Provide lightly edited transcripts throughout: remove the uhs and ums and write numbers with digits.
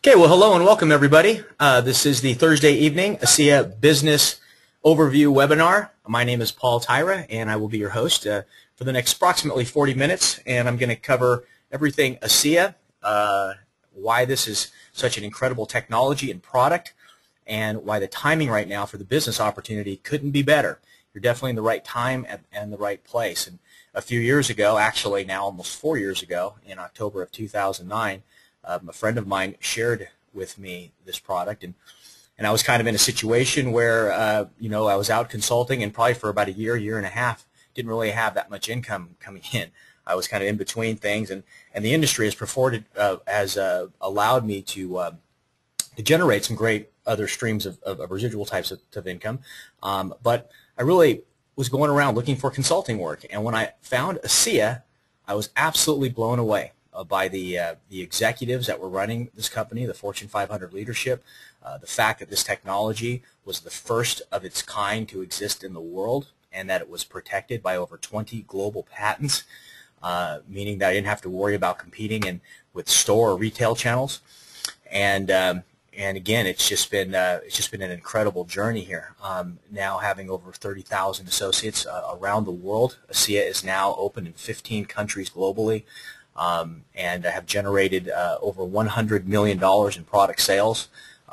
Okay, well, hello and welcome, everybody. This is the Thursday evening ASEA Business Overview webinar. My name is Paul Taira, and I will be your host for the next approximately 40 minutes, and I'm going to cover everything ASEA, why this is such an incredible technology and product, and why the timing right now for the business opportunity couldn't be better. You're definitely in the right time and the right place. And a few years ago, actually now almost 4 years ago, in October of 2009, a friend of mine shared with me this product, and I was kind of in a situation where I was out consulting, and probably for about a year and a half, didn't really have that much income coming in. I was kind of in between things, and the industry has allowed me to generate some great other streams of residual types of income, but I really was going around looking for consulting work, and when I found ASEA, I was absolutely blown away by the executives that were running this company, the Fortune 500 leadership, the fact that this technology was the first of its kind to exist in the world, and that it was protected by over 20 global patents, meaning that I didn't have to worry about competing with store or retail channels. And again, it's just been an incredible journey here. Now having over 30,000 associates around the world, ASEA is now open in 15 countries globally. And have generated over $100 million in product sales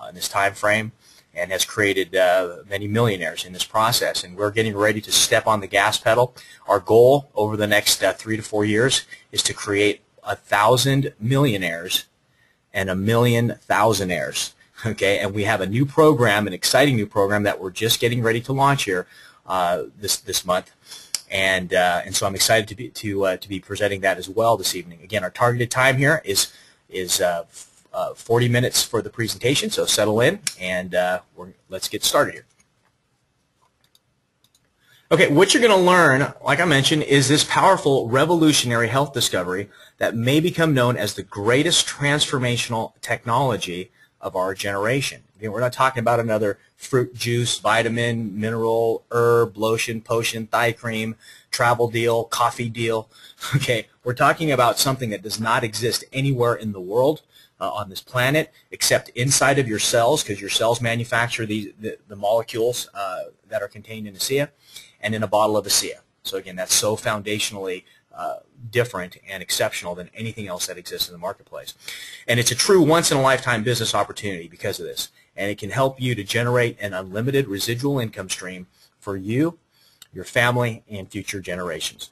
in this time frame, and has created many millionaires in this process. And we're getting ready to step on the gas pedal. Our goal over the next 3 to 4 years is to create 1,000 millionaires and 1,000,000 thousandaires. Okay, and we have a new program, an exciting new program that we're just getting ready to launch here this month. And so I'm excited to be presenting that as well this evening. Again, our targeted time here is 40 minutes for the presentation, so settle in, and let's get started here. Okay, what you're going to learn, like I mentioned, is this powerful revolutionary health discovery that may become known as the greatest transformational technology of our generation. Again, we're not talking about another fruit juice, vitamin, mineral, herb, lotion, potion, thigh cream, travel deal, coffee deal. Okay, we're talking about something that does not exist anywhere in the world on this planet except inside of your cells, because your cells manufacture the molecules that are contained in ASEA, and in a bottle of ASEA. So again, that's so foundationally different and exceptional than anything else that exists in the marketplace. And it's a true once-in-a-lifetime business opportunity because of this. And it can help you to generate an unlimited residual income stream for you, your family, and future generations.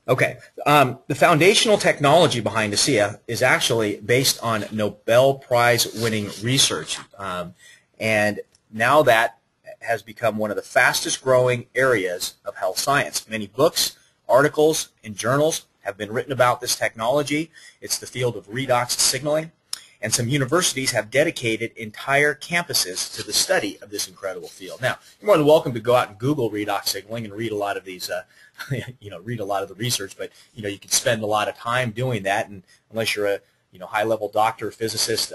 Okay, the foundational technology behind ASEA is actually based on Nobel Prize-winning research. And now that has become one of the fastest-growing areas of health science. Many books, articles, and journals have been written about this technology. It's the field of Redox Signaling, and some universities have dedicated entire campuses to the study of this incredible field. Now, you're more than welcome to go out and Google Redox Signaling and read a lot of these, read a lot of the research, but you can spend a lot of time doing that, and unless you're a high-level doctor, physicist,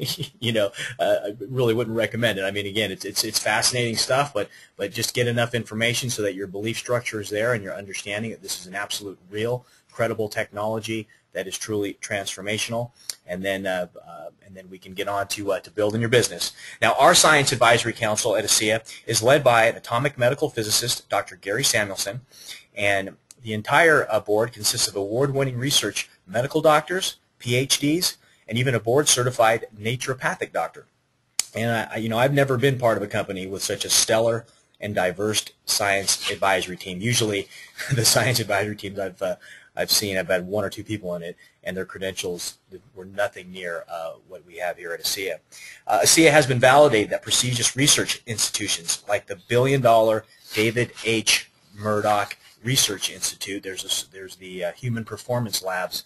I really wouldn't recommend it. I mean, again, it's fascinating stuff, but just get enough information so that your belief structure is there and your understanding that this is an absolute, real, credible technology that is truly transformational, and then we can get on to building your business. Now, our Science Advisory Council at ASEA is led by an atomic medical physicist, Dr. Gary Samuelson, and the entire board consists of award-winning research medical doctors, PhDs, and even a board-certified naturopathic doctor. And I've never been part of a company with such a stellar and diverse science advisory team. Usually, the science advisory teams I've seen, I've had 1 or 2 people in it, and their credentials were nothing near what we have here at ASEA. ASEA has been validated that prestigious research institutions like the billion-dollar David H. Murdoch Research Institute, there's the Human Performance Labs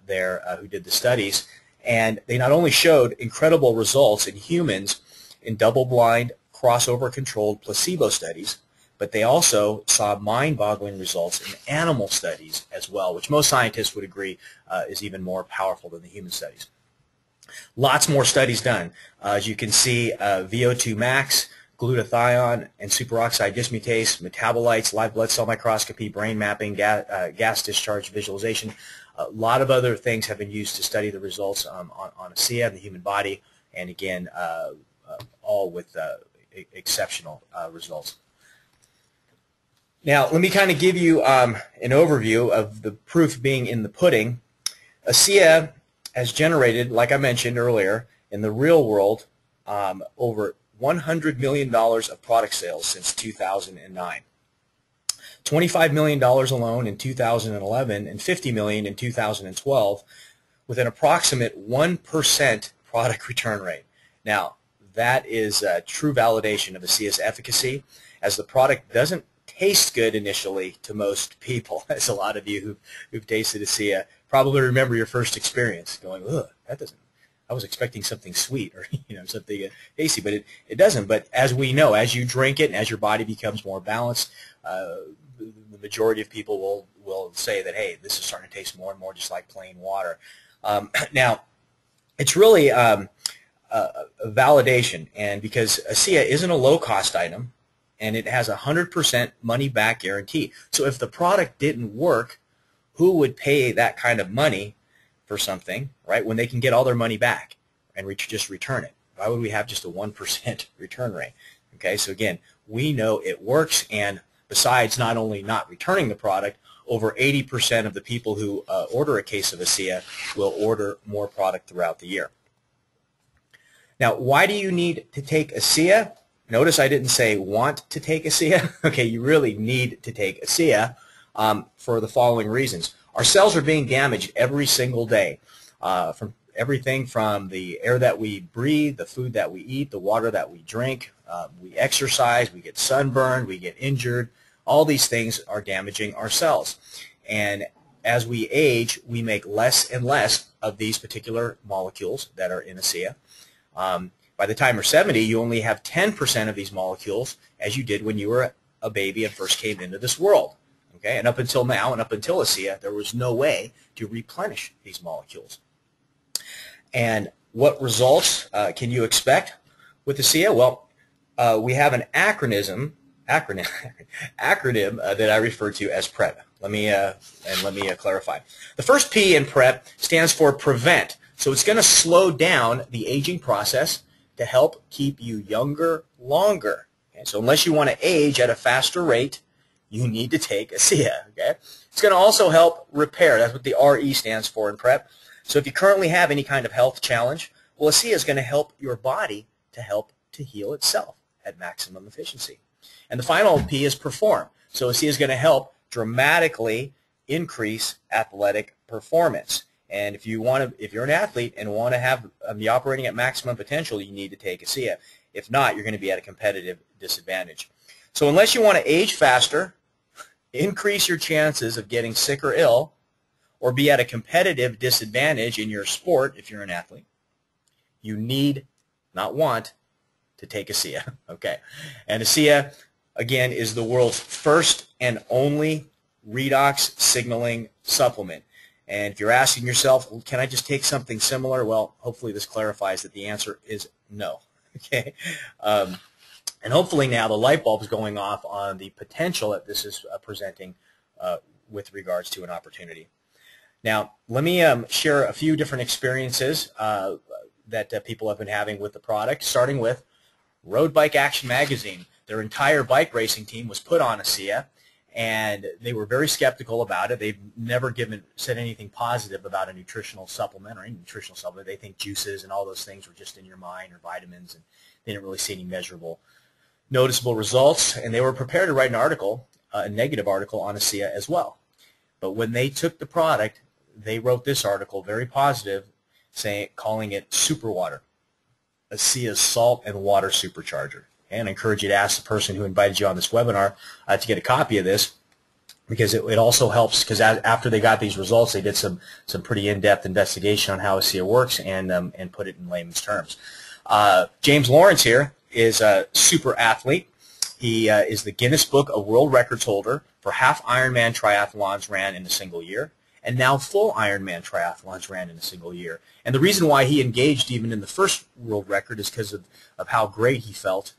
there who did the studies, and they not only showed incredible results in humans in double-blind, crossover-controlled placebo studies, but they also saw mind-boggling results in animal studies as well, which most scientists would agree is even more powerful than the human studies. Lots more studies done. As you can see, VO2 max, glutathione and superoxide dismutase, metabolites, live blood cell microscopy, brain mapping, gas discharge visualization. A lot of other things have been used to study the results on ASEA and the human body, and again, all with exceptional results. Now, let me kind of give you an overview of the proof being in the pudding. ASEA has generated, like I mentioned earlier, in the real world, over $100 million of product sales since 2009. $25 million alone in 2011 and $50 million in 2012 with an approximate 1% product return rate. Now, that is a true validation of ASEA's efficacy, as the product doesn't taste good initially to most people. As a lot of you who've tasted ASEA probably remember your first experience going, ugh, that doesn't, I was expecting something sweet or something tasty, but it doesn't. But as we know, as you drink it and as your body becomes more balanced, the majority of people will say that, hey, this is starting to taste more and more just like plain water. Now, it's really a validation, and because ASEA isn't a low-cost item, and it has a 100% money-back guarantee. So if the product didn't work, who would pay that kind of money for something, right, when they can get all their money back and just return it? Why would we have just a 1% return rate? Okay, so again, we know it works, and besides not only not returning the product, over 80% of the people who order a case of ASEA will order more product throughout the year. Now, why do you need to take ASEA? Notice I didn't say want to take ASEA. Okay, you really need to take ASEA for the following reasons. Our cells are being damaged every single day, from everything from the air that we breathe, the food that we eat, the water that we drink, we exercise, we get sunburned, we get injured. All these things are damaging our cells. And as we age, we make less and less of these particular molecules that are in ASEA. By the time you're 70, you only have 10% of these molecules as you did when you were a baby and first came into this world. Okay? And up until now and up until ASEA, there was no way to replenish these molecules. And what results can you expect with ASEA? Well, we have an acronym that I refer to as PrEP. Let me clarify. The first P in PrEP stands for prevent. So it's going to slow down the aging process to help keep you younger longer. Okay? So unless you want to age at a faster rate, you need to take ASEA. Okay? It's going to also help repair. That's what the RE stands for in PrEP. So if you currently have any kind of health challenge, well, ASEA is going to help your body to help to heal itself at maximum efficiency. And the final P is perform. So ASEA is going to help dramatically increase athletic performance. And if you're an athlete and want to have be operating at maximum potential, you need to take ASEA. If not, you're going to be at a competitive disadvantage. So unless you want to age faster, increase your chances of getting sick or ill, or be at a competitive disadvantage in your sport if you're an athlete, you need, not want, to take ASEA. Okay. And ASEA, again, is the world's first and only redox signaling supplement. And if you're asking yourself, well, can I just take something similar? Well, hopefully this clarifies that the answer is no. Okay. And hopefully now the light bulb is going off on the potential that this is presenting with regards to an opportunity. Now, let me share a few different experiences that people have been having with the product, starting with Road Bike Action Magazine. Their entire bike racing team was put on ASEA, and they were very skeptical about it. They've never said anything positive about a nutritional supplement or any nutritional supplement. They think juices and all those things were just in your mind, or vitamins, and they didn't really see any measurable, noticeable results. And they were prepared to write an article, a negative article on ASEA as well. But when they took the product, they wrote this article, very positive, calling it super water, ASEA's salt and water supercharger. And I encourage you to ask the person who invited you on this webinar to get a copy of this, because it also helps, because after they got these results, they did some pretty in-depth investigation on how ASEA works and put it in layman's terms. James Lawrence here is a super athlete. He is the Guinness Book of World Records holder for half Ironman triathlons ran in a single year, and now full Ironman triathlons ran in a single year. And the reason why he engaged even in the first world record is because of how great he felt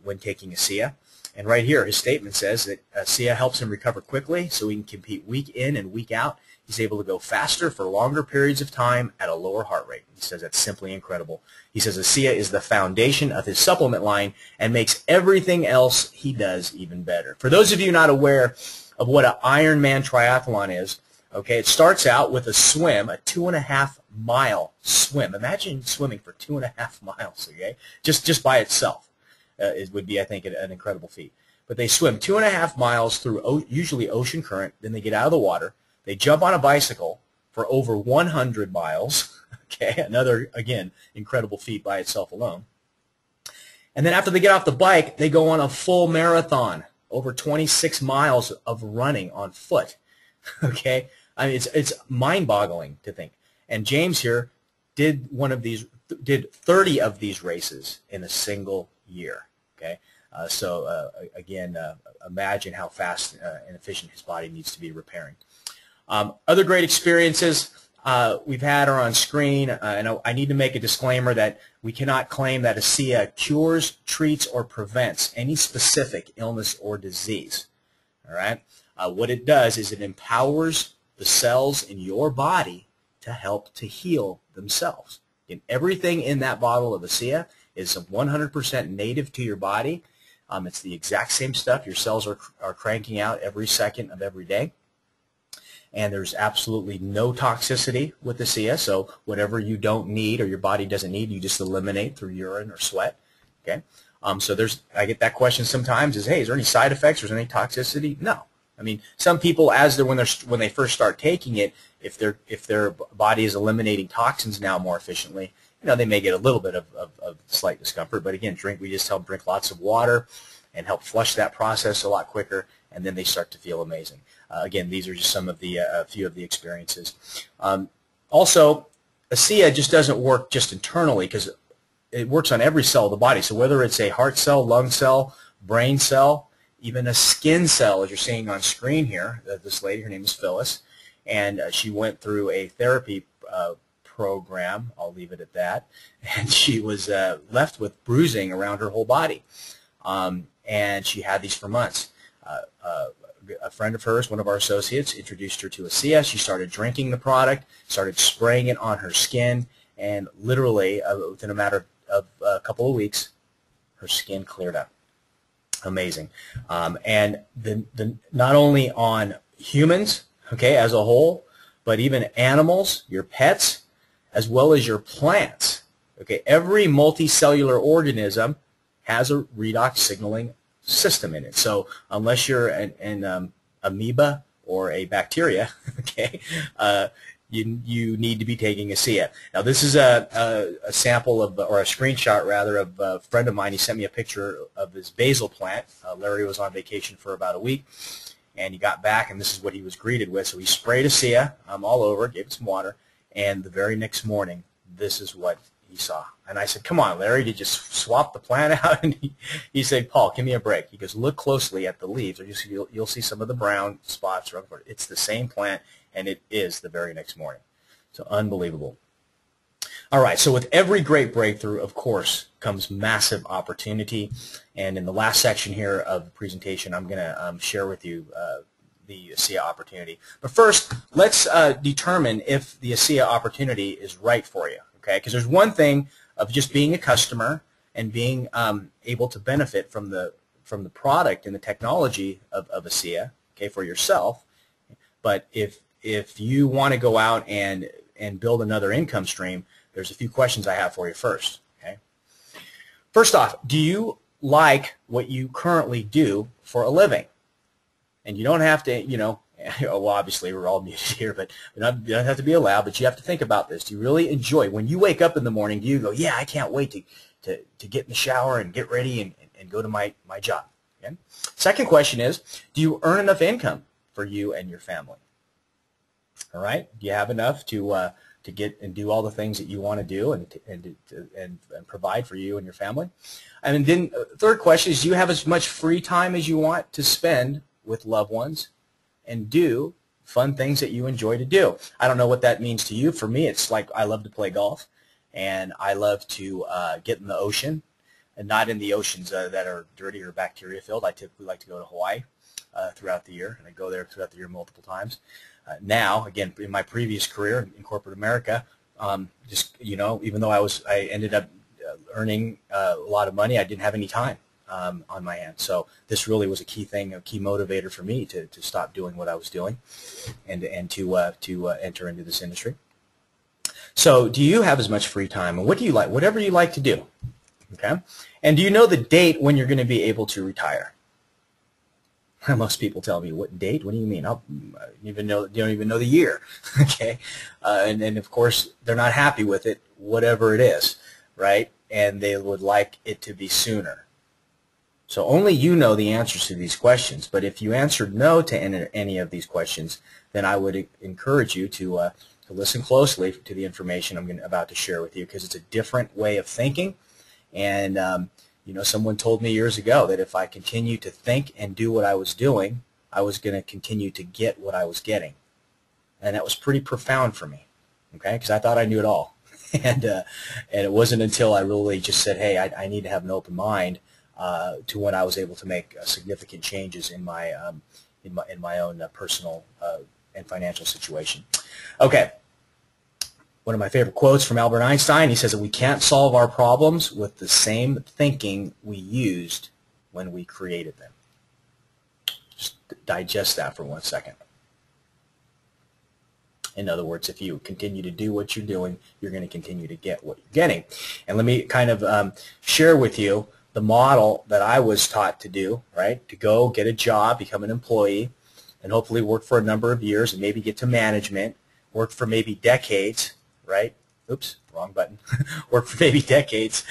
when taking ASEA. And right here, his statement says that ASEA helps him recover quickly so he can compete week in and week out. He's able to go faster for longer periods of time at a lower heart rate. He says that's simply incredible. He says ASEA is the foundation of his supplement line and makes everything else he does even better. For those of you not aware of what an Ironman triathlon is, okay, it starts out with a swim, a 2.5-mile swim. Imagine swimming for 2.5 miles, okay, just by itself. It would be, I think, an incredible feat. But they swim 2.5 miles through usually ocean current. Then they get out of the water. They jump on a bicycle for over 100 miles. Okay, another, again, incredible feat by itself alone. And then after they get off the bike, they go on a full marathon, over 26 miles of running on foot. Okay, I mean, it's mind-boggling to think. And James here did 30 of these races in a single year. Okay, again, imagine how fast and efficient his body needs to be repairing. Other great experiences we've had are on screen, and I need to make a disclaimer that we cannot claim that ASEA cures, treats, or prevents any specific illness or disease. All right, what it does is it empowers the cells in your body to help to heal themselves. And everything in that bottle of ASEA is 100% native to your body. It's the exact same stuff your cells are cranking out every second of every day. And there's absolutely no toxicity with ASEA, so whatever you don't need or your body doesn't need, you just eliminate through urine or sweat. Okay, so I get that question sometimes: is, hey, is there any side effects? Or is there any toxicity? No. I mean, some people, when they first start taking it, if their body is eliminating toxins now more efficiently, they may get a little bit of slight discomfort. But again, we just tell them drink lots of water and help flush that process a lot quicker, and then they start to feel amazing. Again, these are just some of the few of the experiences. Also, ASEA just doesn't work just internally, because it works on every cell of the body. So whether it's a heart cell, lung cell, brain cell, even a skin cell, as you're seeing on screen here, this lady, her name is Phyllis, and she went through a therapy program, I'll leave it at that, and she was left with bruising around her whole body, and she had these for months. A friend of hers, one of our associates, introduced her to ASEA. She started drinking the product, started spraying it on her skin, and literally within a matter of a couple of weeks, her skin cleared up. Amazing. And not only on humans, okay, as a whole, but even animals, your pets, as well as your plants. Okay, every multicellular organism has a redox signaling system in it. So unless you're an amoeba or a bacteria, okay, you need to be taking ASEA. Now this is a sample of, or a screenshot rather, of a friend of mine. He sent me a picture of his basil plant. Larry was on vacation for about a week, and he got back, and this is what he was greeted with. So he sprayed ASEA all over, gave it some water, and the very next morning, this is what he saw. And I said, come on, Larry, did you swap the plant out? And he said, Paul, give me a break. He goes, look closely at the leaves, or you'll see some of the brown spots. It's the same plant, and it is the very next morning. So unbelievable. All right, so with every great breakthrough, of course, comes massive opportunity. And in the last section here of the presentation, I'm going to share with you the ASEA opportunity. But first, let's determine if the ASEA opportunity is right for you. Okay, because there's one thing of just being a customer and being able to benefit from the product and the technology of ASEA, okay, for yourself. But if you want to go out and build another income stream, there's a few questions I have for you first. Okay, first off, do you like what you currently do for a living? And you don't have to, well, obviously we're all muted here, but you don't have to be allowed, but you have to think about this. Do you really enjoy, when you wake up in the morning, do you go, yeah, I can't wait to get in the shower and get ready and go to my job? Okay? Second question is, do you earn enough income for you and your family? All right? Do you have enough to get and do all the things that you want to do and provide for you and your family? And then third question is, do you have as much free time as you want to spend with loved ones and do fun things that you enjoy to do? I don't know what that means to you. For me, it's like I love to play golf, and I love to get in the ocean. and not in the oceans that are dirty or bacteria filled. I typically like to go to Hawaii throughout the year, and I go there throughout the year multiple times. Now, again, in my previous career in corporate America, just, you know, even though I ended up earning a lot of money, I didn't have any time on my hands. So this really was a key thing, a key motivator for me to stop doing what I was doing and to enter into this industry. So do you have as much free time, and what do you like? Whatever you like to do, okay? And do you know the date when you're going to be able to retire? Most people tell me, what date? What do you mean? You don't even know the year, okay? And of course, they're not happy with it, whatever it is, right? And they would like it to be sooner. So only you know the answers to these questions. But if you answered no to any of these questions, then I would encourage you to listen closely to the information I'm about to share with you, because it's a different way of thinking. And you know, someone told me years ago that if I continued to think and do what I was doing, I was going to continue to get what I was getting. And that was pretty profound for me, okay, because I thought I knew it all. And it wasn't until I really just said, hey, I need to have an open mind to when I was able to make significant changes in my own personal and financial situation. Okay. One of my favorite quotes from Albert Einstein, he says that we can't solve our problems with the same thinking we used when we created them. Just digest that for 1 second. In other words, if you continue to do what you're doing, you're going to continue to get what you're getting. And let me kind of share with you the model that I was taught to do, right? To go get a job, become an employee, and hopefully work for a number of years and maybe get to management, work for maybe decades, right? Oops, wrong button. Work for maybe decades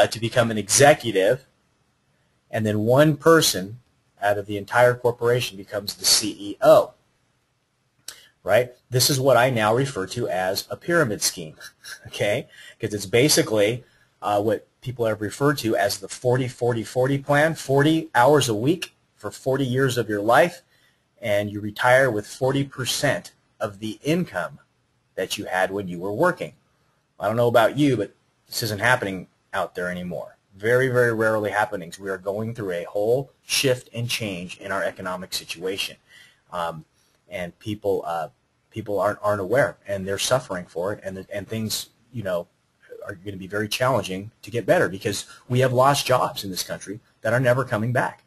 to become an executive, and then one person out of the entire corporation becomes the CEO, right? This is what I now refer to as a pyramid scheme, okay? Because it's basically what people have referred to as the 40-40-40 plan, 40 hours a week for 40 years of your life, and you retire with 40% of the income that you had when you were working. I don't know about you, but this isn't happening out there anymore. Very, very rarely happening. We are going through a whole shift and change in our economic situation, and people aren't aware, and they're suffering for it, and things, you know, are going to be very challenging to get better, because we have lost jobs in this country that are never coming back.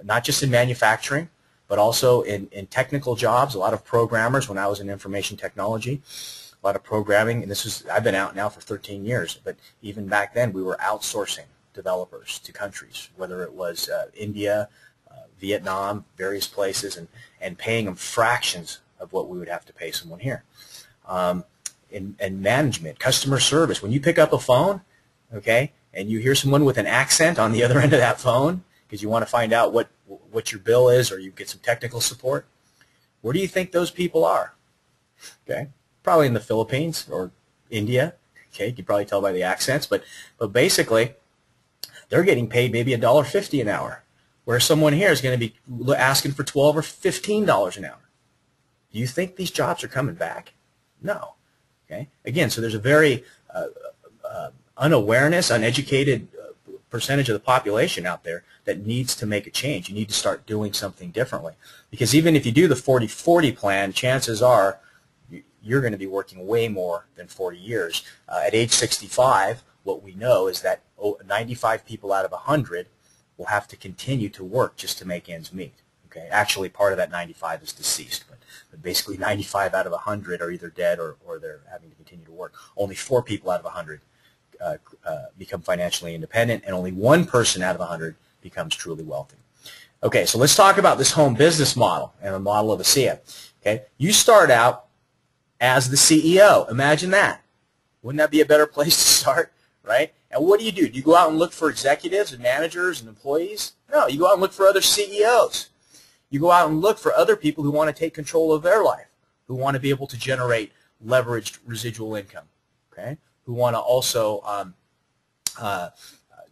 Not just in manufacturing, but also in technical jobs. A lot of programmers, when I was in information technology, a lot of programming, and I've been out now for 13 years, but even back then we were outsourcing developers to countries, whether it was India, Vietnam, various places, and paying them fractions of what we would have to pay someone here. In management, customer service, when you pick up a phone, okay, and you hear someone with an accent on the other end of that phone because you want to find out what your bill is, or you get some technical support, where do you think those people are? Okay, probably in the Philippines or India. Okay, you can probably tell by the accents, but basically they're getting paid maybe $1.50 an hour, where someone here is going to be asking for $12 or $15 an hour. Do you think these jobs are coming back? No. Okay. Again, so there's a very unawareness, uneducated percentage of the population out there that needs to make a change. You need to start doing something differently, because even if you do the 40-40 plan, chances are you're going to be working way more than 40 years. At age 65, what we know is that 95 people out of 100 will have to continue to work just to make ends meet. Okay, actually, part of that 95 is deceased, but basically 95 out of 100 are either dead or they're having to continue to work. Only 4 people out of 100 become financially independent, and only 1 person out of 100 becomes truly wealthy. Okay, so let's talk about this home business model and the model of ASEA. Okay, you start out as the CEO. Imagine that. Wouldn't that be a better place to start, right? And what do? Do you go out and look for executives and managers and employees? No, you go out and look for other CEOs. You go out and look for other people who want to take control of their life, who want to be able to generate leveraged residual income, okay? Who want to also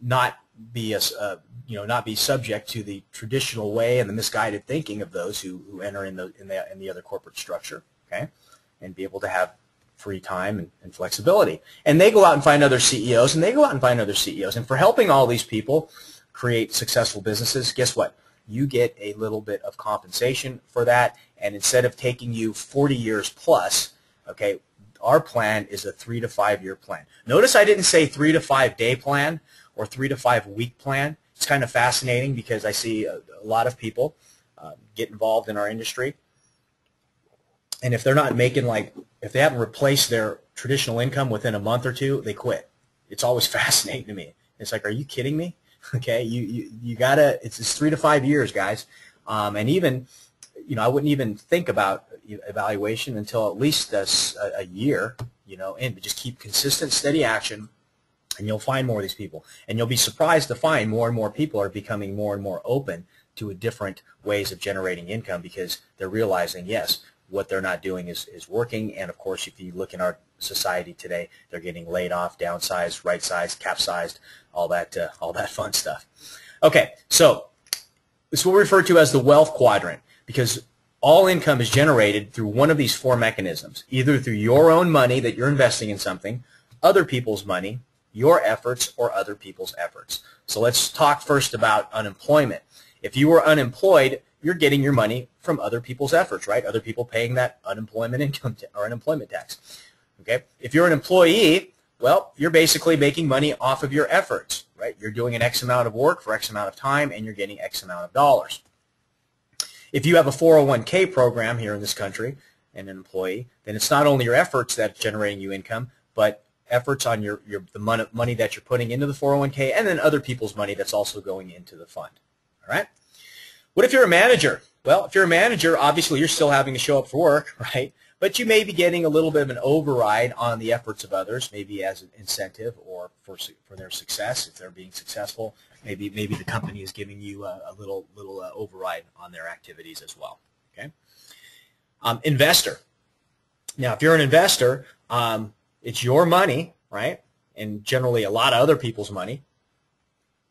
not be subject to the traditional way and the misguided thinking of those who enter in the other corporate structure, okay? And be able to have free time and flexibility. And they go out and find other CEOs, and they go out and find other CEOs. And for helping all these people create successful businesses, guess what? You get a little bit of compensation for that. And instead of taking you 40 years plus, okay, our plan is a 3 to 5 year plan. Notice I didn't say 3 to 5 day plan or 3 to 5 week plan. It's kind of fascinating because I see a lot of people get involved in our industry. And if they're not making if they haven't replaced their traditional income within a month or two, they quit. It's always fascinating to me. It's like, are you kidding me? Okay, you gotta. It's 3 to 5 years, guys. And even, I wouldn't even think about evaluation until at least a year, in. But just keep consistent, steady action, and you'll find more of these people. And you'll be surprised to find more and more people are becoming more and more open to different ways of generating income because they're realizing, yes, what they're not doing is working. And, of course, if you look in our society today, they're getting laid off, downsized, right-sized, capsized, all that fun stuff. Okay, so this is what we refer to as the wealth quadrant because all income is generated through one of these 4 mechanisms, either through your own money that you're investing in something, other people's money, your efforts, or other people's efforts. So let's talk first about unemployment. If you were unemployed, you're getting your money from other people's efforts, right? Other people paying that unemployment income or unemployment tax. Okay? If you're an employee, well, you're basically making money off of your efforts, right? You're doing an X amount of work for X amount of time, and you're getting X amount of dollars. If you have a 401k program here in this country and an employee, then it's not only your efforts that's generating you income, but efforts on the money that you're putting into the 401k and then other people's money that's also going into the fund. All right? What if you're a manager? Well, if you're a manager, obviously you're still having to show up for work, right? But you may be getting a little bit of an override on the efforts of others, maybe as an incentive or for their success. If they're being successful, maybe the company is giving you a little override on their activities as well. Okay. Investor. Now, if you're an investor, it's your money, right? And generally a lot of other people's money,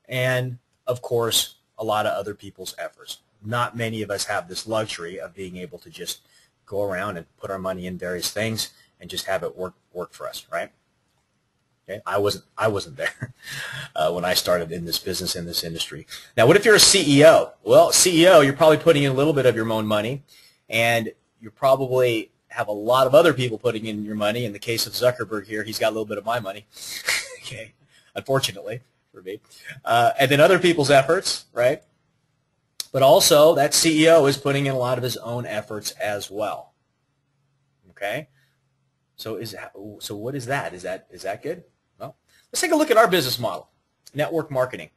and of course a lot of other people's efforts. Not many of us have this luxury of being able to just go around and put our money in various things and just have it work for us, right? Okay, I wasn't there when I started in this business, in this industry. Now, what if you're a CEO? Well, CEO, you're probably putting in a little bit of your own money, and you probably have a lot of other people putting in your money. In the case of Zuckerberg here, he's got a little bit of my money, okay, unfortunately for me. And then other people's efforts, right? But also, that CEO is putting in a lot of his own efforts as well. Okay, so what is that? Is that good? Well, let's take a look at our business model, network marketing.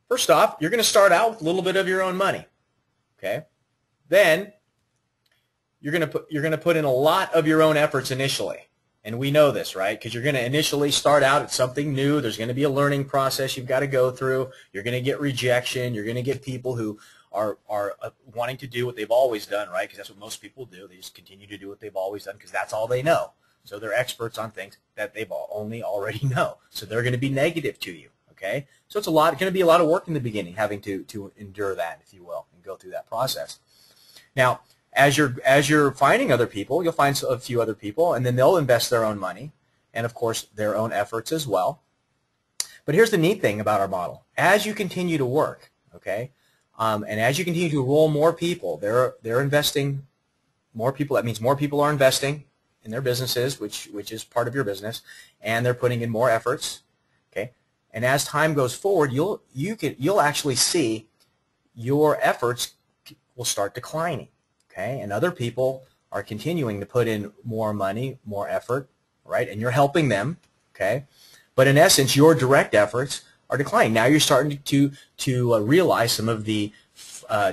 First off, you're going to start out with a little bit of your own money. Okay, then you're going to put in a lot of your own efforts initially. And we know this, right? Because you're going to initially start out at something new. There's going to be a learning process you've got to go through. You're going to get rejection. You're going to get people who are wanting to do what they've always done, right? Because that's what most people do. They just continue to do what they've always done because that's all they know. So they're experts on things that they've already know. So they're going to be negative to you, okay? So it's going to be a lot of work in the beginning, having to endure that, if you will, and go through that process. Now, as you're finding other people, you'll find a few other people, and then they'll invest their own money and, of course, their own efforts as well. But here's the neat thing about our model. As you continue to work, okay, and as you continue to enroll more people, they're investing more people. That means more people are investing in their businesses, which is part of your business, and they're putting in more efforts, okay. And as time goes forward, you'll actually see your efforts will start declining. Okay, and other people are continuing to put in more money, more effort, right? And you're helping them, okay? But in essence, your direct efforts are declining. Now you're starting to realize some of the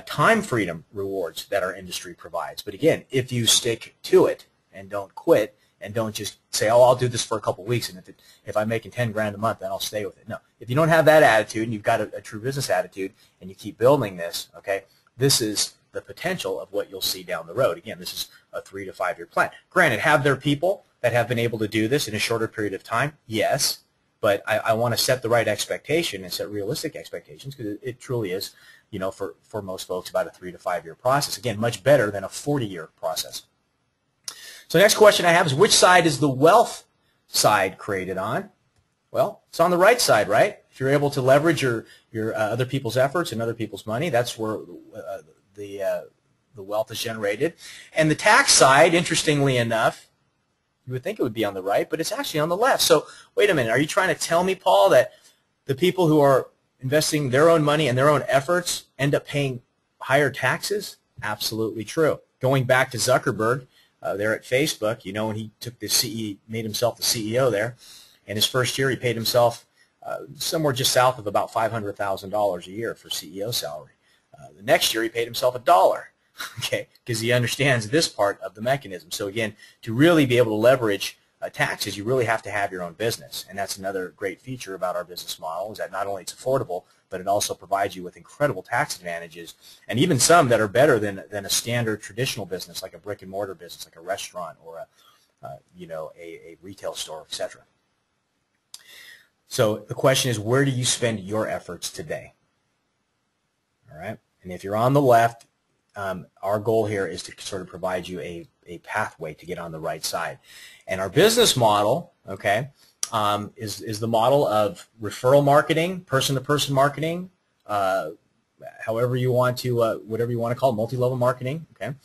time freedom rewards that our industry provides. But again, if you stick to it and don't quit and don't just say, oh, I'll do this for a couple of weeks, and if I'm making 10 grand a month, then I'll stay with it. No, if you don't have that attitude and you've got a true business attitude and you keep building this, okay, this is the potential of what you'll see down the road. Again, this is a 3 to 5 year plan. Granted, have there people that have been able to do this in a shorter period of time? Yes, but I want to set the right expectation and set realistic expectations because it truly is, for most folks, about a 3 to 5 year process. Again, much better than a 40-year process. So the next question I have is, which side is the wealth side created on? Well, it's on the right side, right? If you're able to leverage your other people's efforts and other people's money, that's where the wealth is generated. And the tax side, interestingly enough, you would think it would be on the right, but it's actually on the left. So wait a minute, are you trying to tell me, Paul, that the people who are investing their own money and their own efforts end up paying higher taxes? Absolutely true. Going back to Zuckerberg, there at Facebook, you know, when he took the made himself the CEO there, and his first year he paid himself somewhere just south of about $500,000 a year for CEO salary. The next year he paid himself $1, okay, because he understands this part of the mechanism. So again, to really be able to leverage taxes, you really have to have your own business, and that's another great feature about our business model, is that not only it's affordable, but it also provides you with incredible tax advantages, and even some that are better than a standard traditional business, like a brick and mortar business, like a restaurant or a retail store, etc. So the question is, where do you spend your efforts today? All right, and if you're on the left, our goal here is to sort of provide you a pathway to get on the right side. And our business model, okay, is the model of referral marketing, person-to-person marketing, however you want to, whatever you want to call it, multi-level marketing, okay.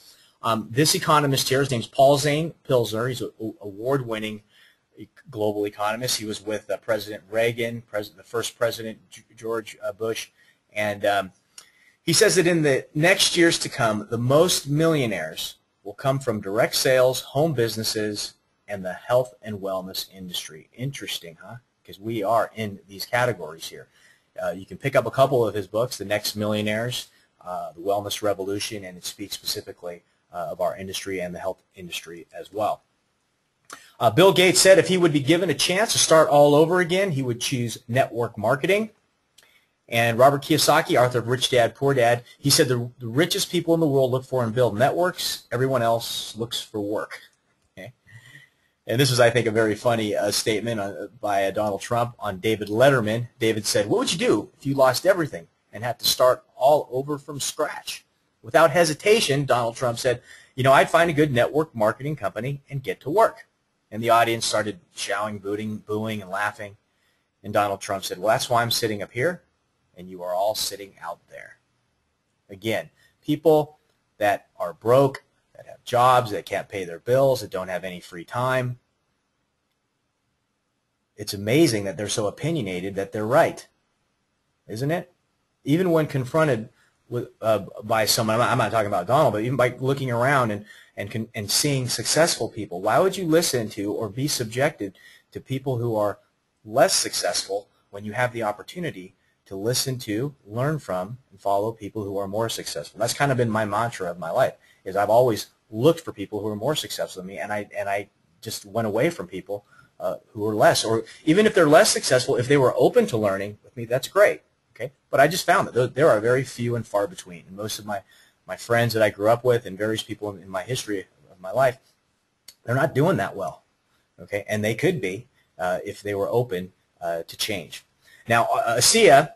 This economist here, his name's Paul Zane Pilsner. He's an award-winning global economist. He was with President Reagan, the first President George Bush, and he says that in the next years to come, the most millionaires will come from direct sales, home businesses, and the health and wellness industry. Interesting, huh? Because we are in these categories here. You can pick up a couple of his books, The Next Millionaires, The Wellness Revolution, and it speaks specifically of our industry and the health industry as well. Bill Gates said if he would be given a chance to start all over again, he would choose network marketing. And Robert Kiyosaki, author of Rich Dad, Poor Dad, he said the richest people in the world look for and build networks. Everyone else looks for work. Okay? And this is, I think, a very funny statement by Donald Trump on David Letterman. David said, what would you do if you lost everything and had to start all over from scratch? Without hesitation, Donald Trump said, you know, I'd find a good network marketing company and get to work. And the audience started shouting, booing, and laughing. And Donald Trump said, well, that's why I'm sitting up here, and you are all sitting out there. Again, people that are broke, that have jobs, that can't pay their bills, that don't have any free time. It's amazing that they're so opinionated that they're right, isn't it? Even when confronted with, by someone, I'm not talking about Donald, but even by looking around and seeing successful people, why would you listen to or be subjected to people who are less successful when you have the opportunity to listen to, learn from, and follow people who are more successful? That's kind of been my mantra of my life, is I've always looked for people who are more successful than me, and I just went away from people who are less. Or even if they're less successful, if they were open to learning with me, that's great. Okay, but I just found that there are very few and far between. And most of my friends that I grew up with and various people in my history of my life, they're not doing that well. Okay, and they could be if they were open to change. Now, ASEA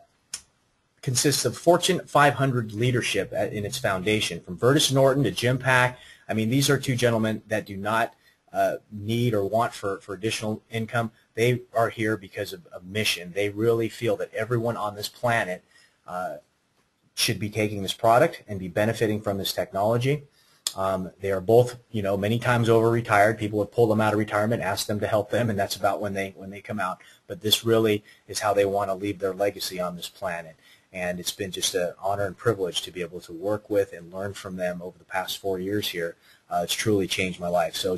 consists of Fortune 500 leadership in its foundation, from Vertus Norton to Jim Pack. I mean, these are two gentlemen that do not need or want for additional income. They are here because of a mission. They really feel that everyone on this planet should be taking this product and be benefiting from this technology. They are both, you know, many times over retired. People have pulled them out of retirement, asked them to help them, and that's about when they come out. But this really is how they want to leave their legacy on this planet. And it's been just an honor and privilege to be able to work with and learn from them over the past 4 years here. It's truly changed my life. So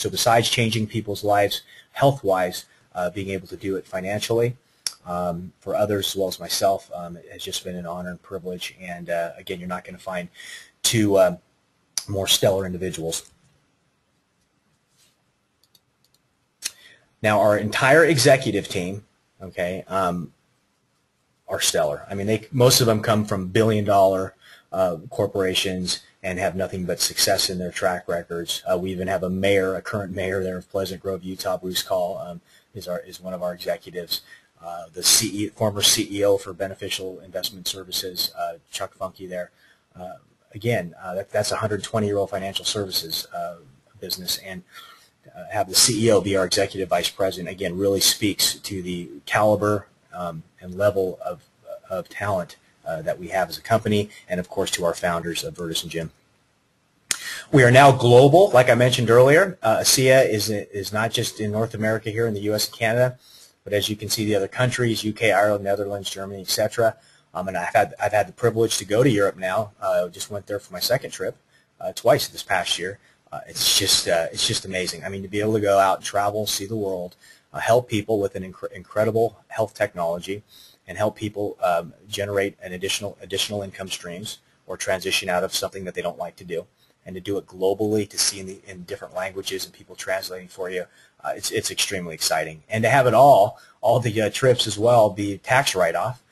besides changing people's lives health-wise, being able to do it financially for others as well as myself has just been an honor and privilege. And again, you're not going to find two more stellar individuals. Now, our entire executive team, okay, are stellar. I mean, most of them come from billion-dollar corporations and have nothing but success in their track records. We even have a current mayor there of Pleasant Grove, Utah, Bruce Call, is one of our executives. The former CEO for Beneficial Investment Services, Chuck Funky there. Again, that's a 120-year-old financial services business, and have the CEO be our executive vice president, again, really speaks to the caliber and level of talent that we have as a company, and of course to our founders, Vertus and Jim. We are now global, like I mentioned earlier. ASEA is not just in North America here in the U.S. and Canada, but as you can see, the other countries, UK, Ireland, Netherlands, Germany, etc. And I've had the privilege to go to Europe now. Just went there for my second trip twice this past year. It's just amazing. I mean, to be able to go out and travel, see the world, help people with an incredible health technology, and help people generate an additional income streams or transition out of something that they don't like to do, and to do it globally, to see in different languages and people translating for you, it's extremely exciting. And to have it all the trips as well be tax write-off,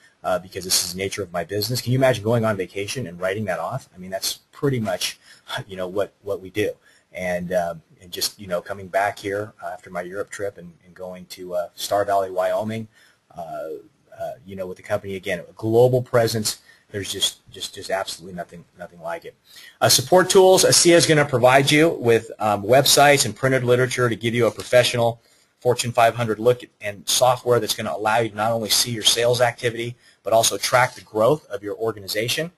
because this is the nature of my business. Can you imagine going on vacation and writing that off? I mean, that's pretty much, what we do. And just, coming back here after my Europe trip and going to Star Valley, Wyoming, with the company, again, a global presence. There's just absolutely nothing like it. Support tools. ASEA is going to provide you with websites and printed literature to give you a professional Fortune 500 look, and software that's going to allow you to not only see your sales activity, but also track the growth of your organization.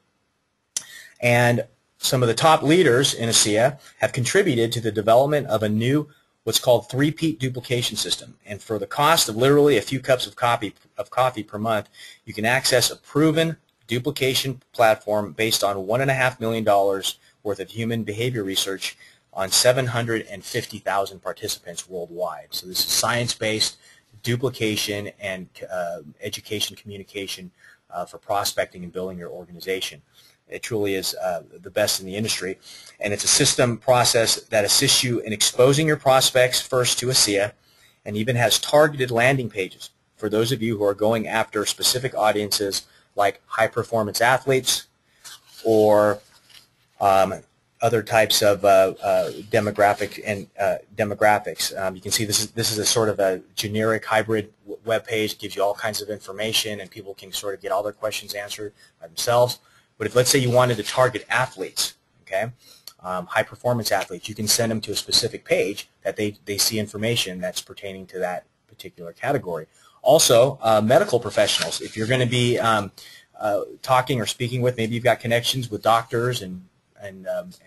And some of the top leaders in ASEA have contributed to the development of a new, what's called three-peat duplication system. And for the cost of literally a few cups of coffee per month, you can access a proven duplication platform based on $1.5 million worth of human behavior research on 750,000 participants worldwide. So this is science-based duplication and education communication for prospecting and building your organization. It truly is the best in the industry, and it's a system process that assists you in exposing your prospects first to ASEA, and even has targeted landing pages for those of you who are going after specific audiences like high-performance athletes or other types of demographics. You can see this is a sort of a generic hybrid web page. It gives you all kinds of information, and people can sort of get all their questions answered by themselves. But if, let's say, you wanted to target athletes, okay, high-performance athletes, you can send them to a specific page that they see information that's pertaining to that particular category. Also, medical professionals. If you're going to be talking or speaking with, maybe you've got connections with doctors and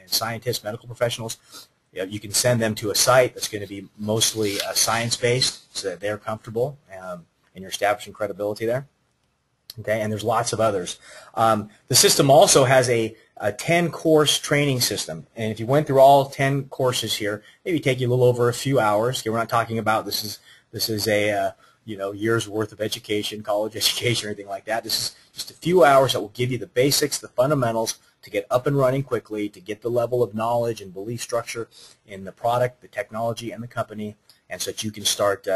scientists, medical professionals, you can send them to a site that's going to be mostly science-based, so that they're comfortable and you're establishing credibility there. Okay, and there's lots of others. The system also has a 10-course training system, and if you went through all 10 courses here, maybe take you a little over a few hours. Okay, we're not talking about this is a years worth of education, college education, or anything like that. This is just a few hours that will give you the basics, the fundamentals, to get up and running quickly, to get the level of knowledge and belief structure in the product, the technology, and the company, and so that you can start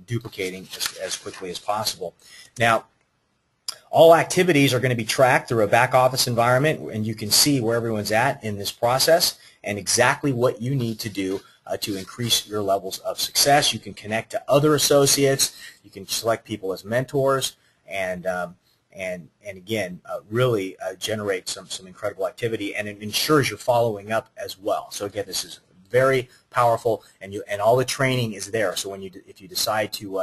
duplicating as quickly as possible. Now, all activities are going to be tracked through a back office environment, and you can see where everyone's at in this process and exactly what you need to do to increase your levels of success. You can connect to other associates. You can select people as mentors, and again, really generate some incredible activity, and it ensures you're following up as well. So again, this is very powerful, and all the training is there. So if you decide to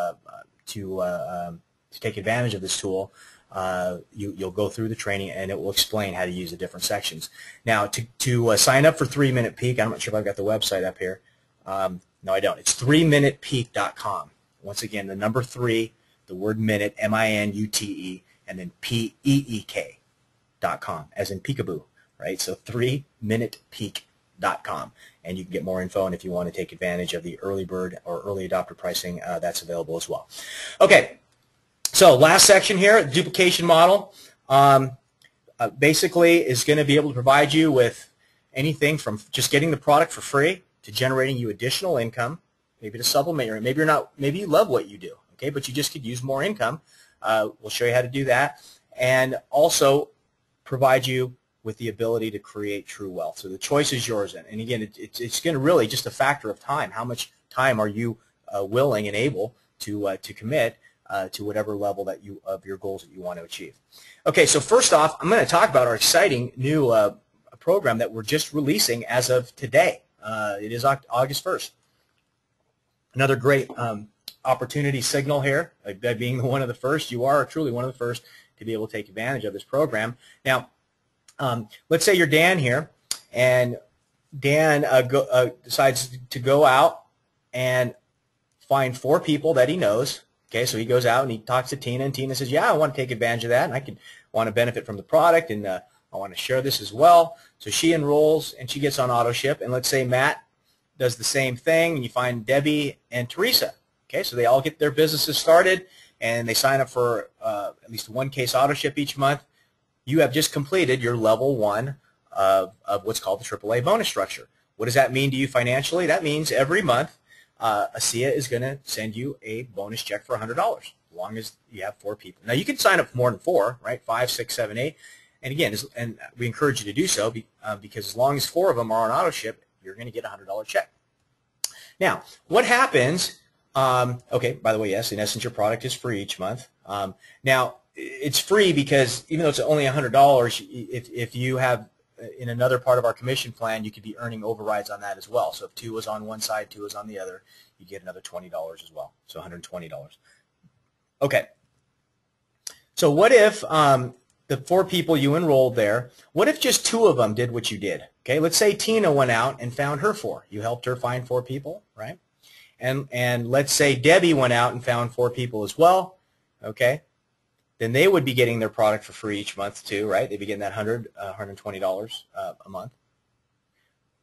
take advantage of this tool, you'll go through the training, and it will explain how to use the different sections. Now, to sign up for 3-Minute Peak, I'm not sure if I've got the website up here. No, I don't. It's 3minutepeak.com. Once again, the number 3, the word minute, M-I-N-U-T-E, and then P-E-E-K.com, as in peekaboo, right? So 3minutepeak.com, and you can get more info, and if you want to take advantage of the early bird or early adopter pricing, that's available as well. Okay. So last section here, duplication model, basically is going to be able to provide you with anything from just getting the product for free to generating you additional income, maybe to supplement your, maybe you love what you do, okay, but you just could use more income. We'll show you how to do that, and also provide you with the ability to create true wealth. So the choice is yours, and again, it's going to really just a factor of time. How much time are you willing and able to commit to whatever level of your goals that you want to achieve. Okay, so first off, I'm going to talk about our exciting new program that we're just releasing as of today. It is August 1st. Another great opportunity signal here, by being one of the first. You are truly one of the first to be able to take advantage of this program. Now, let's say you're Dan here, and Dan decides to go out and find 4 people that he knows. Okay, so he goes out and he talks to Tina, and Tina says, yeah, I want to take advantage of that, and I want to benefit from the product, and I want to share this as well. So she enrolls, and she gets on AutoShip, and let's say Matt does the same thing, and you find Debbie and Teresa. Okay, so they all get their businesses started, and they sign up for at least 1 case AutoShip each month. You have just completed your level 1 of what's called the AAA bonus structure. What does that mean to you financially? That means every month ASEA is going to send you a bonus check for $100, as long as you have 4 people. Now, you can sign up for more than 4, right? 5, 6, 7, 8. And again, and we encourage you to do so because as long as 4 of them are on AutoShip, you're going to get a $100 check. Now, what happens, okay, by the way, yes, in essence, your product is free each month. Now, it's free because even though it's only $100, if you have in another part of our commission plan, you could be earning overrides on that as well. So if 2 was on one side, 2 was on the other, you get another $20 as well, so $120. Okay, so what if the 4 people you enrolled there, what if just 2 of them did what you did? Okay, let's say Tina went out and found her 4. You helped her find 4 people, right? And let's say Debbie went out and found 4 people as well, okay? Then they would be getting their product for free each month too, right? They'd be getting that $120 a month.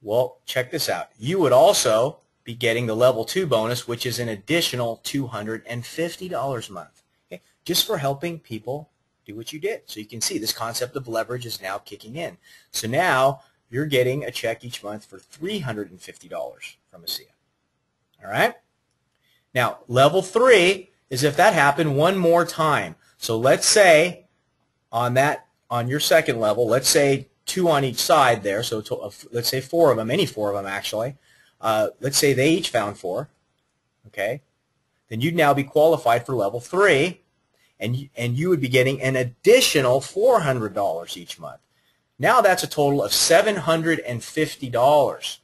Well, check this out. You would also be getting the level 2 bonus, which is an additional $250 a month, okay? Just for helping people do what you did. So you can see this concept of leverage is now kicking in. So now you're getting a check each month for $350 from ASEA. All right? Now, level 3 is if that happened one more time. So let's say on your second level, let's say 2 on each side there, so let's say 4 of them, any 4 of them actually. Let's say they each found 4, okay? Then you'd now be qualified for level 3, and you would be getting an additional $400 each month. Now that's a total of $750.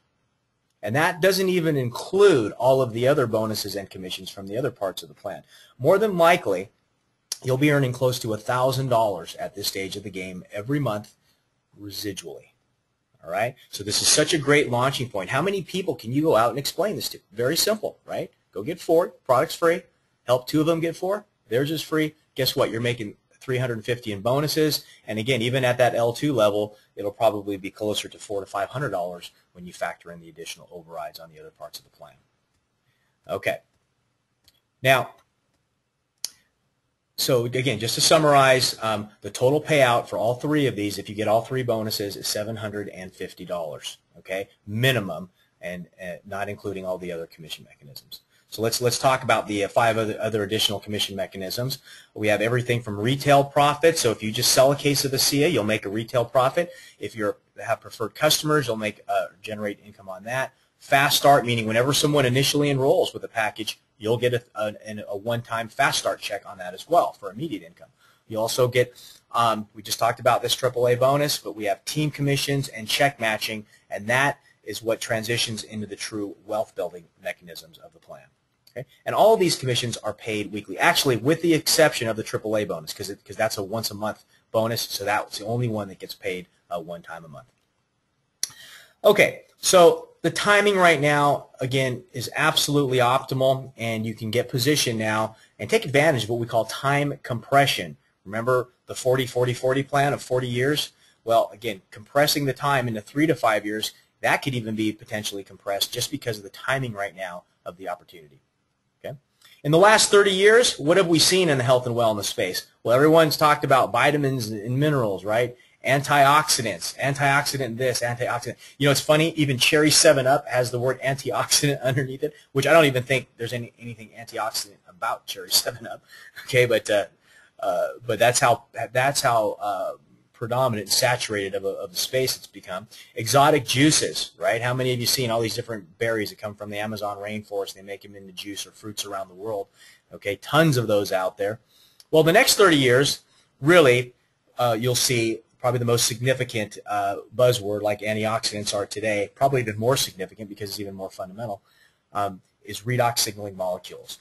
And that doesn't even include all of the other bonuses and commissions from the other parts of the plan. More than likely, you'll be earning close to $1,000 at this stage of the game every month residually. All right? So this is such a great launching point. How many people can you go out and explain this to? Very simple, right? Go get 4. Product's free. Help 2 of them get 4. Theirs is free. Guess what? You're making $350 in bonuses. And again, even at that L2 level, it'll probably be closer to $400 to $500 when you factor in the additional overrides on the other parts of the plan. Okay. Now, so again, just to summarize, the total payout for all 3 of these, if you get all 3 bonuses, is $750, okay, minimum, and not including all the other commission mechanisms. So let's talk about the 5 other additional commission mechanisms. We have everything from retail profit. So if you just sell a case of ASEA, you'll make a retail profit. If you have preferred customers, you'll generate income on that. Fast start, meaning whenever someone initially enrolls with a package, you'll get a one-time fast start check on that as well for immediate income. You also get, we just talked about this AAA bonus, but we have team commissions and check matching, and that is what transitions into the true wealth building mechanisms of the plan. Okay? And all of these commissions are paid weekly, actually with the exception of the AAA bonus, because that's a once-a-month bonus, so that's the only one that gets paid one time a month. Okay, so the timing right now, again, is absolutely optimal, and you can get positioned now and take advantage of what we call time compression. Remember the 40-40-40 plan of 40 years? Well, again, compressing the time into 3 to 5 years, that could even be potentially compressed just because of the timing right now of the opportunity. Okay? In the last 30 years, what have we seen in the health and wellness space? Well, everyone's talked about vitamins and minerals, right? Antioxidants, antioxidant this, antioxidant. You know, it's funny, even Cherry 7-Up has the word antioxidant underneath it, which I don't even think there's anything antioxidant about Cherry 7-Up. Okay, but that's how predominant and saturated of the space it's become. Exotic juices, right? How many of you seen all these different berries that come from the Amazon rainforest? They make them into juice or fruits around the world. Okay, tons of those out there. Well, the next 30 years, really, you'll see probably the most significant buzzword, like antioxidants are today, probably even more significant because it's even more fundamental, is redox signaling molecules.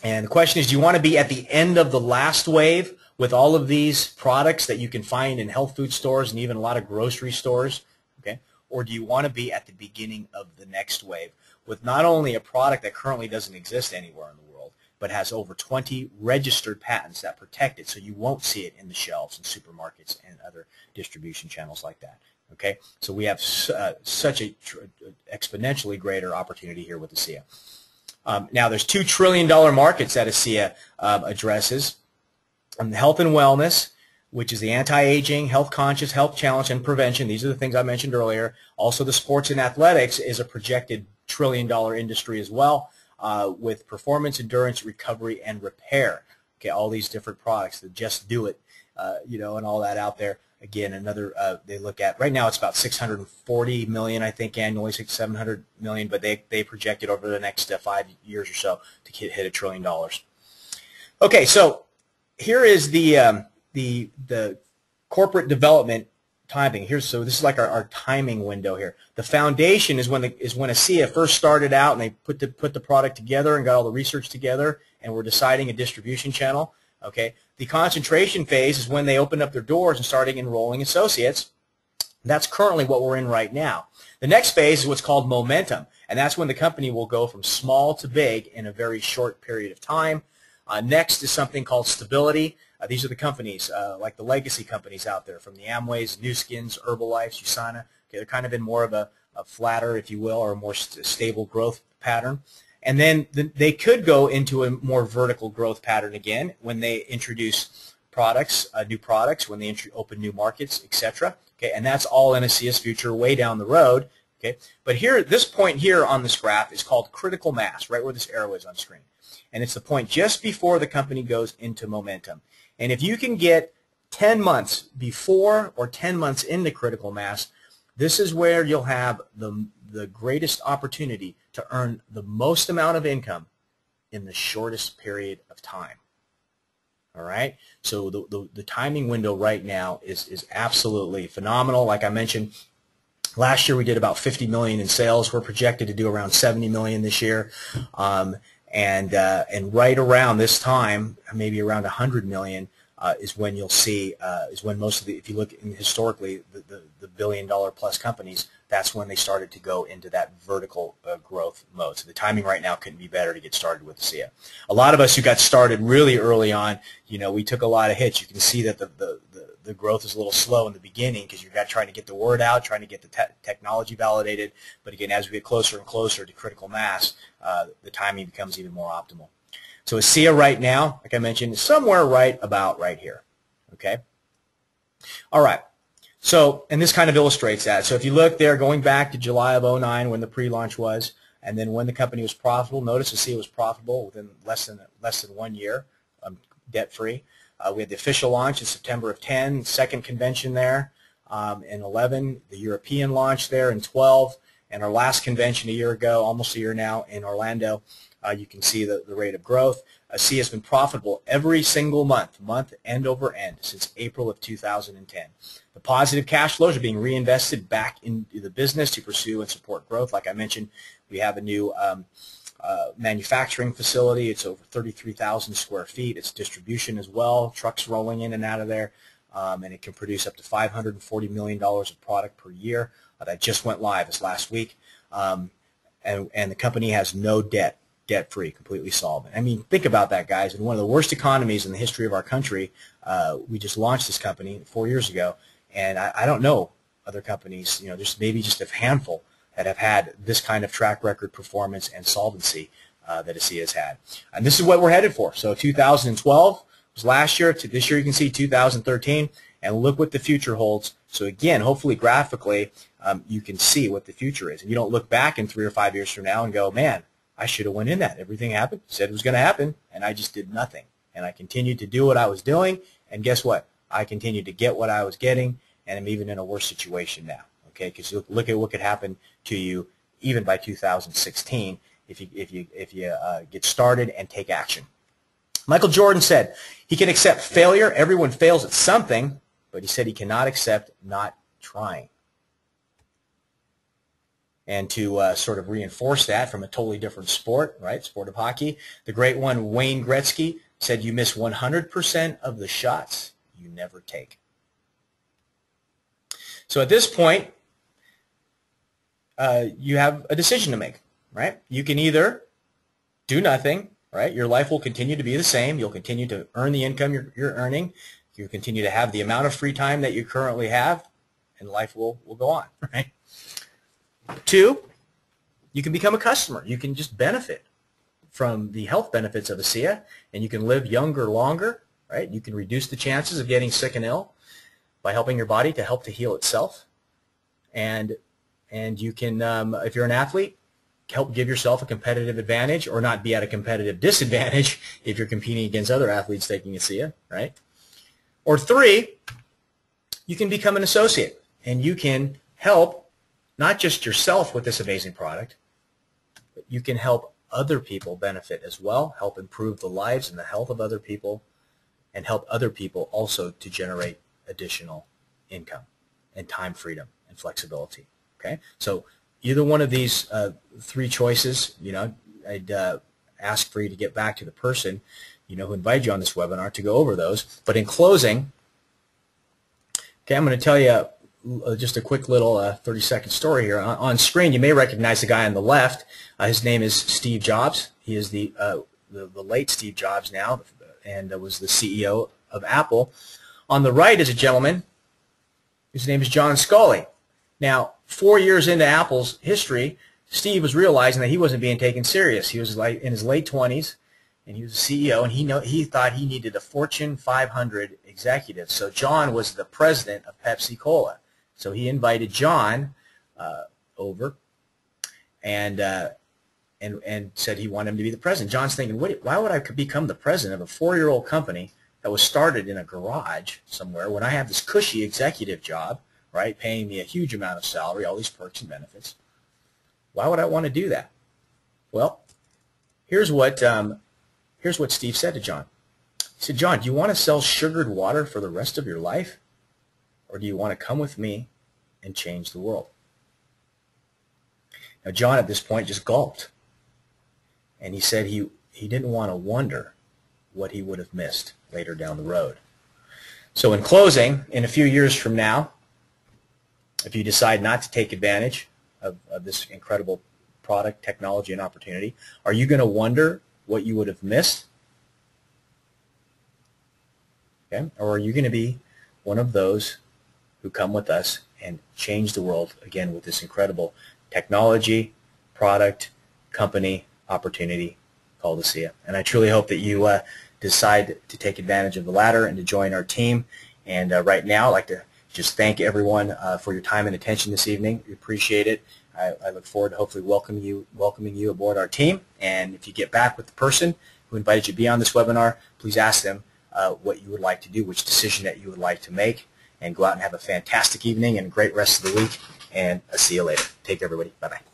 And the question is, do you want to be at the end of the last wave with all of these products that you can find in health food stores and even a lot of grocery stores, okay? Or do you want to be at the beginning of the next wave with not only a product that currently doesn't exist anywhere in the world, but has over 20 registered patents that protect it, so you won't see it in the shelves in supermarkets and other distribution channels like that, okay? So we have such a exponentially greater opportunity here with ASEA. Now, there's $2 trillion markets that ASEA addresses. Health and wellness, which is the anti-aging, health-conscious, health challenge, and prevention. These are the things I mentioned earlier. Also, the sports and athletics is a projected trillion-dollar industry as well, with performance, endurance, recovery, and repair. Okay, all these different products, the Just Do It, you know, and all that out there. Again, another they look at right now. It's about 640 million, I think, annually, 700 million. But they project it over the next 5 years or so to hit $1 trillion. Okay, so here is the corporate development timing. So this is like our timing window here. The foundation is when ASEA first started out and they put the product together and got all the research together and we're deciding a distribution channel. Okay, the concentration phase is when they opened up their doors and started enrolling associates. That's currently what we're in right now. The next phase is what's called momentum, and that's when the company will go from small to big in a very short period of time. Next is something called stability. These are the companies, like the legacy companies out there, from the Amways, New Skins, Herbalifes, USANA. Okay, they're kind of in more of a flatter, if you will, or a more stable growth pattern. And then they could go into a more vertical growth pattern again when they introduce products, new products, when they open new markets, etc. Okay, and that's all in ASEA's future way down the road. Okay, but here, this point here on this graph is called critical mass, right where this arrow is on screen. And it's the point just before the company goes into momentum. And if you can get 10 months before or 10 months into critical mass, this is where you'll have the greatest opportunity to earn the most amount of income in the shortest period of time. All right? So the timing window right now is absolutely phenomenal. Like I mentioned, last year we did about 50 million in sales. We're projected to do around 70 million this year. And right around this time, maybe around 100 million, is when you'll see, is when most of the, if you look historically, the billion-dollar plus companies, that's when they started to go into that vertical growth mode. So the timing right now couldn't be better to get started with ASEA. A lot of us who got started really early on, you know, we took a lot of hits. You can see that the growth is a little slow in the beginning because you've got trying to get the word out, trying to get the technology validated. But again, as we get closer and closer to critical mass, the timing becomes even more optimal. So ASEA right now, like I mentioned, is somewhere right about right here. Okay? All right. So, and this kind of illustrates that. So if you look there, going back to July of 2009 when the pre-launch was, and then when the company was profitable, notice ASEA was profitable within less than 1 year, debt-free. We had the official launch in September of 10, second convention there in 11, the European launch there in 12, and our last convention a year ago, almost a year now, in Orlando. You can see the rate of growth. ASEA has been profitable every single month, end over end, since April of 2010. The positive cash flows are being reinvested back into the business to pursue and support growth. Like I mentioned, we have a new manufacturing facility. It's over 33,000 square feet. It's distribution as well, trucks rolling in and out of there, and it can produce up to $540 million of product per year. That just went live this last week, and the company has no debt. Debt-free, completely solvent. I mean, think about that, guys. In one of the worst economies in the history of our country, we just launched this company 4 years ago, and I don't know other companies, you know, there's maybe just a handful that have had this kind of track record performance and solvency that ASEA has had. And this is what we're headed for. So 2012 was last year. To this year, you can see 2013, and look what the future holds. So again, hopefully graphically, you can see what the future is. And you don't look back in 3 or 5 years from now and go, man, I should have went in that. Everything happened, said it was going to happen, and I just did nothing. And I continued to do what I was doing, and guess what? I continued to get what I was getting, and I'm even in a worse situation now. Okay, because look at what could happen to you even by 2016 if you get started and take action. Michael Jordan said he can accept failure. Everyone fails at something, but he said he cannot accept not trying. And to sort of reinforce that from a totally different sport, right, sport of hockey, the great one Wayne Gretzky said, you miss 100% of the shots you never take. So at this point, you have a decision to make, right? You can either do nothing, right? Your life will continue to be the same. You'll continue to earn the income you're earning. You'll continue to have the amount of free time that you currently have, and life will go on, right? 2, you can become a customer. You can just benefit from the health benefits of ASEA, and you can live younger longer, right? You can reduce the chances of getting sick and ill by helping your body to help to heal itself. And you can, if you're an athlete, help give yourself a competitive advantage or not be at a competitive disadvantage if you're competing against other athletes taking ASEA, right? Or 3, you can become an associate, and you can help not just yourself with this amazing product, but you can help other people benefit as well, help improve the lives and the health of other people, and help other people also to generate additional income and time freedom and flexibility. Okay, so either one of these 3 choices, I'd ask for you to get back to the person, who invited you on this webinar to go over those. But in closing, okay, I'm going to tell you just a quick little 30-second story here. On screen, you may recognize the guy on the left. His name is Steve Jobs. He is the late Steve Jobs now, and was the CEO of Apple. On the right is a gentleman whose name is John Sculley. Now, 4 years into Apple's history, Steve was realizing that he wasn't being taken serious. He was in his late 20s, and he was a CEO, and he thought he needed a Fortune 500 executive. So John was the president of Pepsi-Cola. So he invited John over and said he wanted him to be the president. John's thinking, why would I become the president of a 4-year-old company that was started in a garage somewhere when I have this cushy executive job, right, paying me a huge amount of salary, all these perks and benefits? Why would I want to do that? Well, here's what Steve said to John. He said, John, do you want to sell sugared water for the rest of your life? Or do you want to come with me and change the world? Now, John at this point just gulped. And he said he didn't want to wonder what he would have missed later down the road. So in closing, in a few years from now, if you decide not to take advantage of this incredible product, technology, and opportunity, are you going to wonder what you would have missed? Okay? Or are you going to be one of those who come with us and change the world, again, with this incredible technology, product, company, opportunity called ASEA? And I truly hope that you decide to take advantage of the latter and to join our team. And right now, I'd like to just thank everyone for your time and attention this evening. We appreciate it. I look forward to hopefully welcoming you aboard our team. And if you get back with the person who invited you to be on this webinar, please ask them what you would like to do, which decision that you would like to make, and go out and have a fantastic evening and a great rest of the week. And I'll see you later. Take care, everybody. Bye-bye.